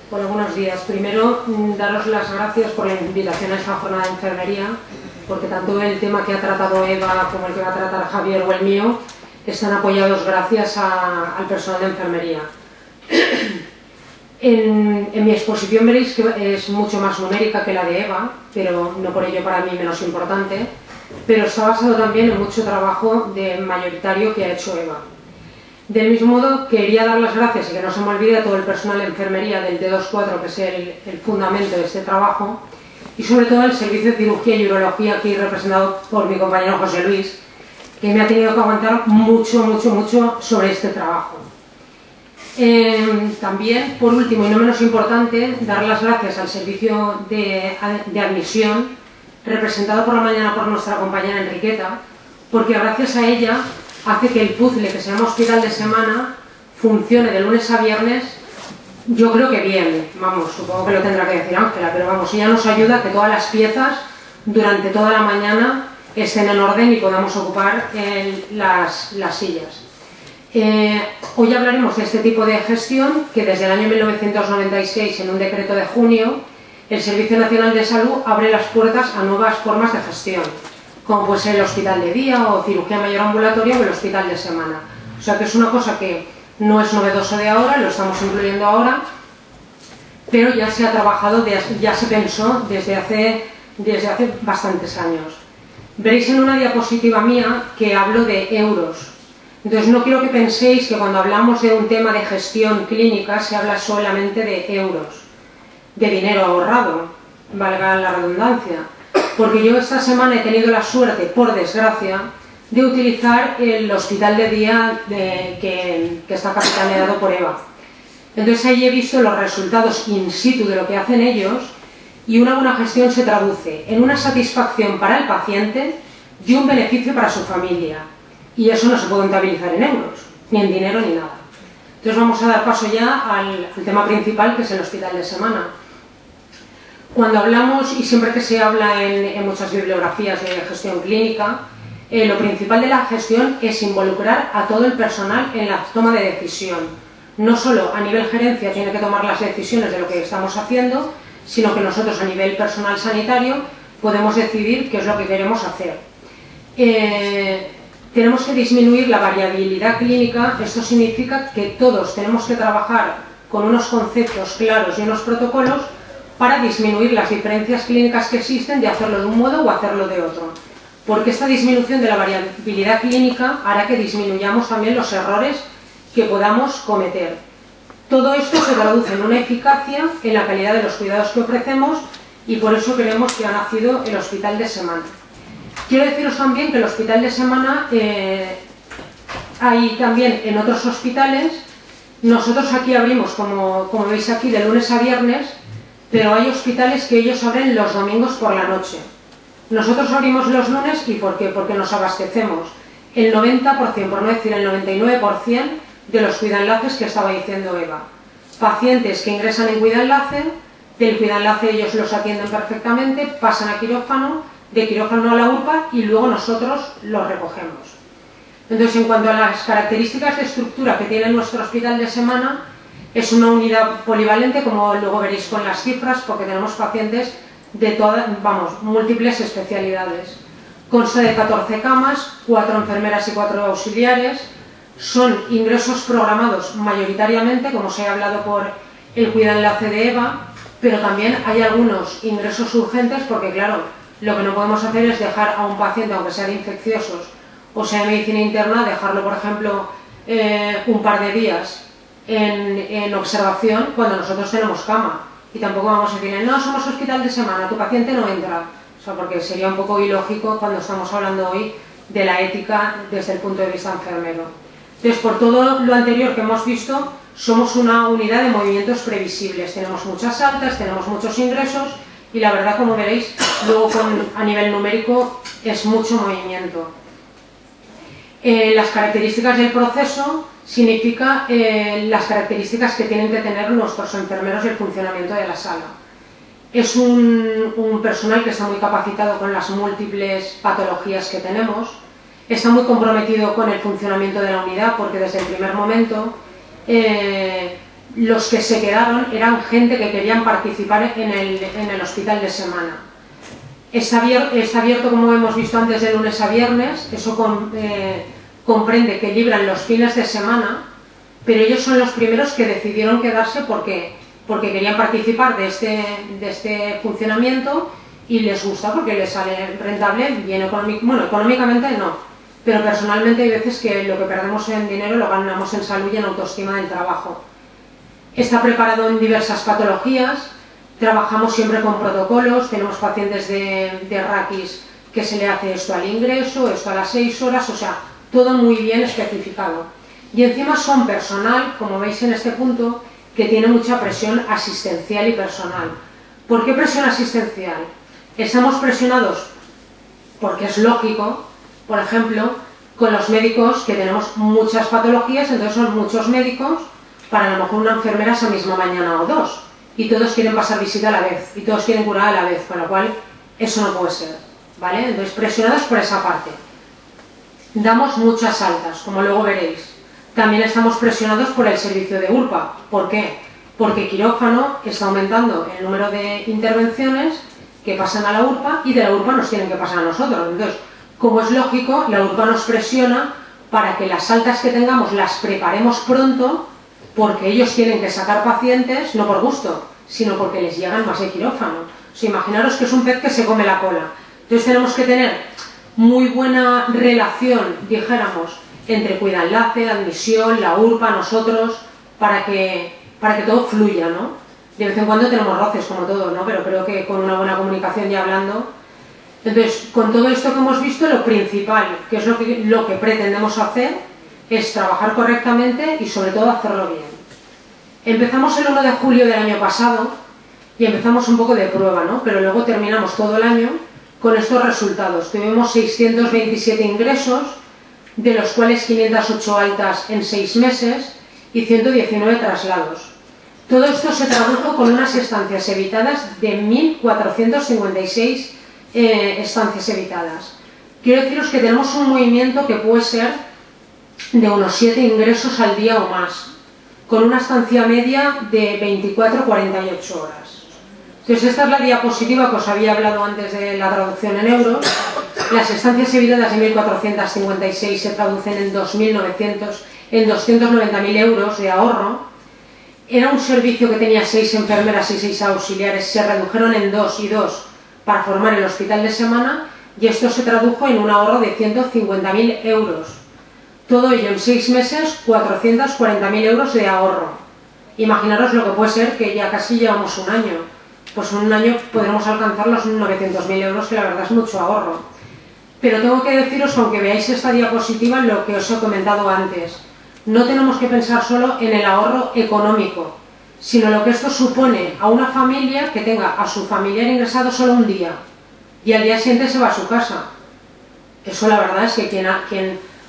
Hola, buenos días. Primero, daros las gracias por la invitación a esta jornada de enfermería, porque tanto el tema que ha tratado Eva como el que va a tratar Javier o el mío están apoyados gracias al personal de enfermería. En mi exposición veréis que es mucho más numérica que la de Eva, pero no por ello para mí menos importante, pero está basado también en mucho trabajo mayoritario que ha hecho Eva. Del mismo modo, quería dar las gracias, y que no se me olvide, a todo el personal de enfermería del D24, que es el fundamento de este trabajo, y sobre todo el servicio de cirugía y urología, aquí representado por mi compañero José Luis, que me ha tenido que aguantar mucho sobre este trabajo. También, por último y no menos importante, dar las gracias al servicio de admisión, representado por la mañana por nuestra compañera Enriqueta, porque gracias a ella hace que el puzzle que se llama Hospital de Semana funcione de lunes a viernes, yo creo que bien, vamos, supongo que lo tendrá que decir Ángela, pero vamos, ella nos ayuda a que todas las piezas durante toda la mañana estén en orden y podamos ocupar las sillas. Hoy hablaremos de este tipo de gestión que desde el año 1996, en un decreto de junio, el Servicio Nacional de Salud abre las puertas a nuevas formas de gestión, como puede ser el hospital de día o cirugía mayor ambulatoria o el hospital de semana. O sea que es una cosa que no es novedoso de ahora, lo estamos incluyendo ahora, pero ya se ha trabajado, ya se pensó desde hace bastantes años. Veréis en una diapositiva mía que hablo de euros. Entonces no quiero que penséis que cuando hablamos de un tema de gestión clínica se habla solamente de euros, de dinero ahorrado, valga la redundancia. Porque yo esta semana he tenido la suerte, por desgracia, de utilizar el hospital de día que está capitaneado por Eva. Entonces ahí he visto los resultados in situ de lo que hacen ellos, y una buena gestión se traduce en una satisfacción para el paciente y un beneficio para su familia. Y eso no se puede contabilizar en euros, ni en dinero ni nada. Entonces vamos a dar paso ya al tema principal, que es el hospital de semana. Cuando hablamos, y siempre que se habla en muchas bibliografías de gestión clínica, lo principal de la gestión es involucrar a todo el personal en la toma de decisión. No solo a nivel gerencia tiene que tomar las decisiones de lo que estamos haciendo, sino que nosotros a nivel personal sanitario podemos decidir qué es lo que queremos hacer. Tenemos que disminuir la variabilidad clínica. Esto significa que todos tenemos que trabajar con unos conceptos claros y unos protocolos para disminuir las diferencias clínicas que existen de hacerlo de un modo o hacerlo de otro. Porque esta disminución de la variabilidad clínica hará que disminuyamos también los errores que podamos cometer. Todo esto se traduce en una eficacia en la calidad de los cuidados que ofrecemos, y por eso creemos que ha nacido el hospital de semana. Quiero deciros también que el hospital de semana hay también en otros hospitales. Nosotros aquí abrimos, como veis aquí, de lunes a viernes, pero hay hospitales que ellos abren los domingos por la noche. Nosotros abrimos los lunes, ¿y por qué? Porque nos abastecemos el 90%, por no decir el 99%, de los cuidaenlaces que estaba diciendo Eva. Pacientes que ingresan en cuidaenlace, del cuidaenlace ellos los atienden perfectamente, pasan a quirófano, de quirófano a la URPA y luego nosotros los recogemos. Entonces, en cuanto a las características de estructura que tiene nuestro hospital de semana, es una unidad polivalente, como luego veréis con las cifras, porque tenemos pacientes de todas, múltiples especialidades. Consta de 14 camas, 4 enfermeras y 4 auxiliares. Son ingresos programados mayoritariamente, como os he hablado, por el cuidaenlace de Eva, pero también hay algunos ingresos urgentes, porque claro, lo que no podemos hacer es dejar a un paciente, aunque sea de infecciosos o sea de medicina interna, dejarlo, por ejemplo, un par de días en observación cuando nosotros tenemos cama. Y tampoco vamos a decirle, no, somos hospital de semana, tu paciente no entra. O sea, porque sería un poco ilógico cuando estamos hablando hoy de la ética desde el punto de vista enfermero. Entonces, por todo lo anterior que hemos visto, somos una unidad de movimientos previsibles. Tenemos muchas altas, tenemos muchos ingresos y la verdad, como veréis, luego a nivel numérico es mucho movimiento. Las características del proceso significa las características que tienen que tener nuestros enfermeros y el funcionamiento de la sala. Es un personal que está muy capacitado con las múltiples patologías que tenemos, está muy comprometido con el funcionamiento de la unidad, porque desde el primer momento los que se quedaron eran gente que querían participar en el hospital de semana. Está abierto, como hemos visto antes, de lunes a viernes. Eso comprende que libran los fines de semana, pero ellos son los primeros que decidieron quedarse porque querían participar de este funcionamiento y les gusta porque les sale rentable, bien económicamente no, pero personalmente hay veces que lo que perdemos en dinero lo ganamos en salud y en autoestima del trabajo. Está preparado en diversas patologías, trabajamos siempre con protocolos, tenemos pacientes de raquis que se le hace esto al ingreso, esto a las 6 horas, o sea, todo muy bien especificado. Y encima son personal, como veis en este punto, que tiene mucha presión asistencial y personal. ¿Por qué presión asistencial? Estamos presionados porque es lógico, por ejemplo, con los médicos que tenemos muchas patologías, entonces son muchos médicos para a lo mejor una enfermera esa misma mañana o dos, y todos quieren pasar visita a la vez, y todos quieren curar a la vez, con lo cual eso no puede ser, ¿vale? Entonces presionados por esa parte. Damos muchas altas, como luego veréis. También estamos presionados por el servicio de URPA. ¿Por qué? Porque quirófano está aumentando el número de intervenciones que pasan a la URPA y de la URPA nos tienen que pasar a nosotros. Entonces, como es lógico, la URPA nos presiona para que las altas que tengamos las preparemos pronto, porque ellos tienen que sacar pacientes, no por gusto, sino porque les llegan más de quirófano. O sea, imaginaros que es un pez que se come la cola. Entonces tenemos que tener muy buena relación, dijéramos, entre Cuidaenlace, admisión, la URPA, nosotros, para que todo fluya, ¿no? De vez en cuando tenemos roces, como todo, ¿no? Pero creo que con una buena comunicación y hablando. Entonces, con todo esto que hemos visto, lo principal, que es lo que pretendemos hacer, es trabajar correctamente y sobre todo hacerlo bien. Empezamos el 1 de julio del año pasado y empezamos un poco de prueba, ¿no? Pero luego terminamos todo el año con estos resultados. Tuvimos 627 ingresos, de los cuales 508 altas en 6 meses y 119 traslados. Todo esto se tradujo con unas estancias evitadas de 1.456 estancias evitadas. Quiero deciros que tenemos un movimiento que puede ser de unos 7 ingresos al día o más, con una estancia media de 24-48 horas. Entonces esta es la diapositiva que os había hablado antes de la traducción en euros. Las estancias evitadas de 1.456 se traducen en 290.000 euros de ahorro. Era un servicio que tenía 6 enfermeras y 6 auxiliares, se redujeron en 2 y 2 para formar el hospital de semana y esto se tradujo en un ahorro de 150.000 euros. Todo ello en 6 meses, 440.000 euros de ahorro. Imaginaros lo que puede ser que ya casi llevamos un año. Pues en un año podremos alcanzar los 900.000 euros, que la verdad es mucho ahorro. Pero tengo que deciros, aunque veáis esta diapositiva, lo que os he comentado antes. No tenemos que pensar solo en el ahorro económico, sino lo que esto supone a una familia que tenga a su familiar ingresado solo un día y al día siguiente se va a su casa. Eso la verdad es que quien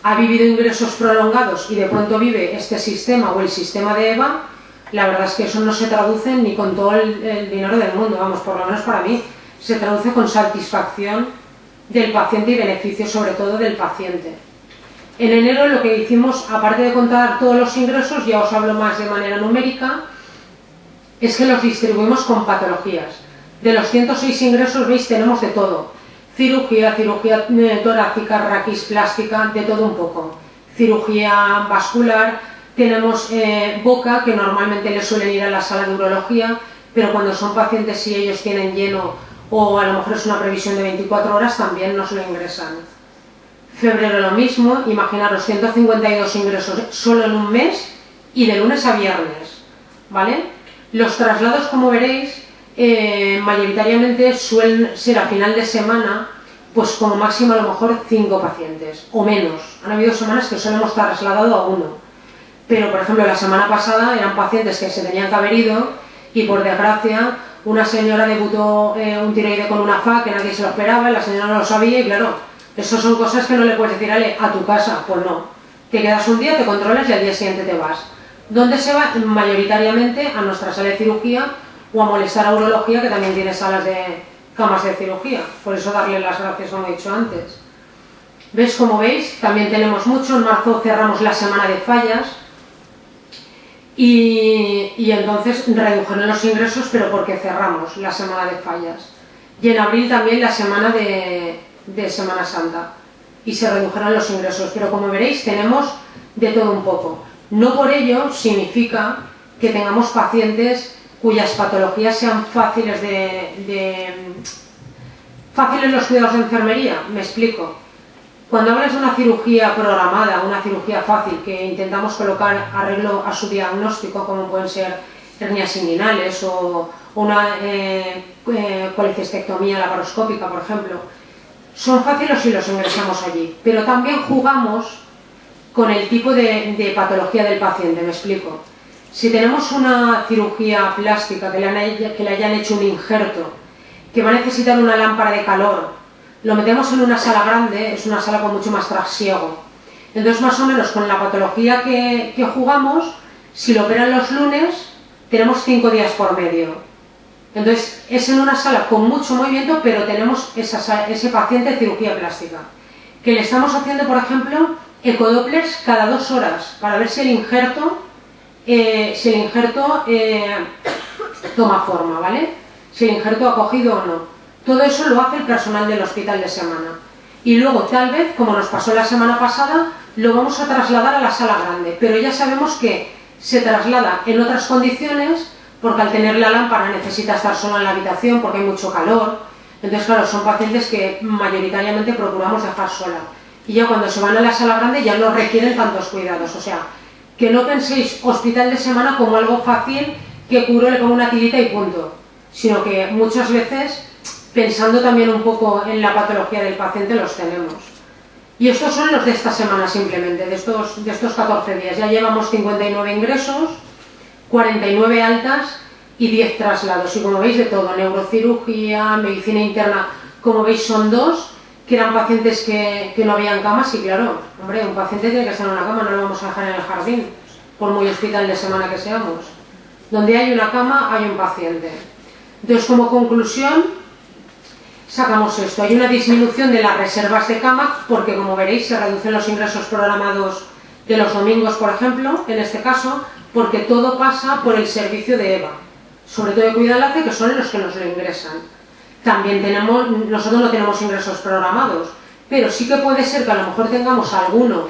ha vivido ingresos prolongados y de pronto vive este sistema o el sistema de EVA, la verdad es que eso no se traduce ni con todo el dinero del mundo, vamos, por lo menos para mí, se traduce con satisfacción del paciente y beneficio sobre todo del paciente. En enero lo que hicimos, aparte de contar todos los ingresos, ya os hablo más de manera numérica, es que los distribuimos con patologías. De los 106 ingresos, veis, tenemos de todo. Cirugía torácica, raquis, plástica, de todo un poco. Cirugía vascular, tenemos boca, que normalmente les suelen ir a la sala de urología, pero cuando son pacientes y ellos tienen lleno o a lo mejor es una previsión de 24 horas, también nos lo ingresan. Febrero lo mismo, imaginaros 152 ingresos solo en un mes y de lunes a viernes, ¿vale? Los traslados, como veréis, mayoritariamente suelen ser a final de semana, pues como máximo a lo mejor 5 pacientes o menos. Han habido semanas que solo hemos trasladado a 1, pero por ejemplo la semana pasada eran pacientes que se tenían que haber ido y por desgracia una señora debutó un tiroide con una FA que nadie se lo esperaba, la señora no lo sabía y claro, eso son cosas que no le puedes decir, ale, a tu casa, pues no. Te quedas un día, te controlas y al día siguiente te vas. ¿Dónde se va? Mayoritariamente a nuestra sala de cirugía o a molestar a urología, que también tiene camas de cirugía. Por eso darle las gracias, como he dicho antes. ¿Ves? Como veis, también tenemos mucho. En marzo cerramos la semana de fallas. y entonces redujeron los ingresos, pero porque cerramos la semana de fallas. Y en abril también la semana de Semana Santa, y se redujeron los ingresos, pero como veréis tenemos de todo un poco. No por ello significa que tengamos pacientes cuyas patologías sean fáciles fáciles los cuidados de enfermería. Me explico. Cuando hablas de una cirugía programada, una cirugía fácil que intentamos colocar arreglo a su diagnóstico, como pueden ser hernias inguinales o una colecistectomía laparoscópica, por ejemplo, son fáciles si los ingresamos allí, pero también jugamos con el tipo de patología del paciente. Me explico. Si tenemos una cirugía plástica que le hayan hecho un injerto, que va a necesitar una lámpara de calor, lo metemos en una sala grande, es una sala con mucho más trasiego. Entonces, más o menos con la patología que jugamos, si lo operan los lunes, tenemos 5 días por medio. Entonces, es en una sala con mucho movimiento, pero tenemos ese paciente de cirugía plástica. Que le estamos haciendo, por ejemplo, ecodopplers cada 2 horas, para ver si el injerto toma forma, ¿vale? Si el injerto ha cogido o no. Todo eso lo hace el personal del hospital de semana. Y luego, tal vez, como nos pasó la semana pasada, lo vamos a trasladar a la sala grande. Pero ya sabemos que se traslada en otras condiciones, porque al tener la lámpara necesita estar sola en la habitación porque hay mucho calor. Entonces, claro, son pacientes que mayoritariamente procuramos dejar sola. Y ya cuando se van a la sala grande ya no requieren tantos cuidados. O sea, que no penséis hospital de semana como algo fácil, que curo, le pongo una tirita y punto. Sino que muchas veces, pensando también un poco en la patología del paciente, los tenemos. Y estos son los de esta semana simplemente, de estos 14 días. Ya llevamos 59 ingresos, 49 altas y 10 traslados. Y como veis, de todo, neurocirugía, medicina interna, como veis son 2, que eran pacientes que no habían camas. Y claro, hombre, un paciente tiene que estar en una cama, no lo vamos a dejar en el jardín, por muy hospital de semana que seamos. Donde hay una cama, hay un paciente. Entonces, como conclusión, sacamos esto. Hay una disminución de las reservas de cama, porque como veréis, se reducen los ingresos programados de los domingos, por ejemplo, en este caso, porque todo pasa por el servicio de EVA, sobre todo de Cuidalace, que son los que nos lo ingresan. También nosotros no tenemos ingresos programados, pero sí que puede ser que a lo mejor tengamos alguno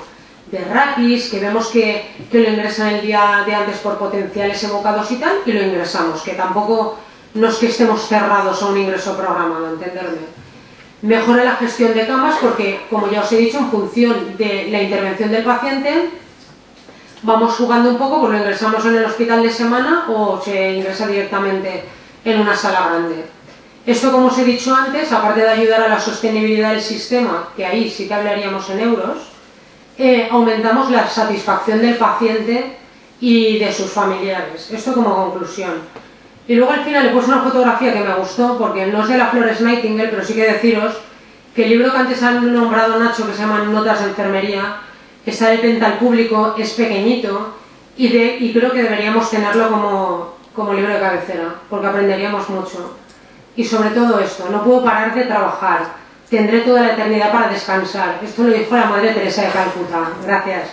de raquis, que vemos que lo ingresan el día de antes por potenciales evocados y tal, y lo ingresamos, que tampoco no es que estemos cerrados a un ingreso programado, entenderme. Mejora la gestión de camas porque, como ya os he dicho, en función de la intervención del paciente, vamos jugando un poco, pues lo ingresamos en el hospital de semana o se ingresa directamente en una sala grande. Esto, como os he dicho antes, aparte de ayudar a la sostenibilidad del sistema, que ahí sí que hablaríamos en euros, aumentamos la satisfacción del paciente y de sus familiares. Esto como conclusión. Y luego al final he puesto una fotografía que me gustó, porque no es de la Florence Nightingale, pero sí que deciros que el libro que antes han nombrado Nacho, que se llama Notas de Enfermería, está de venta al público, es pequeñito y creo que deberíamos tenerlo como libro de cabecera, porque aprenderíamos mucho. Y sobre todo esto, no puedo parar de trabajar, tendré toda la eternidad para descansar. Esto lo dijo la Madre Teresa de Calcuta. Gracias.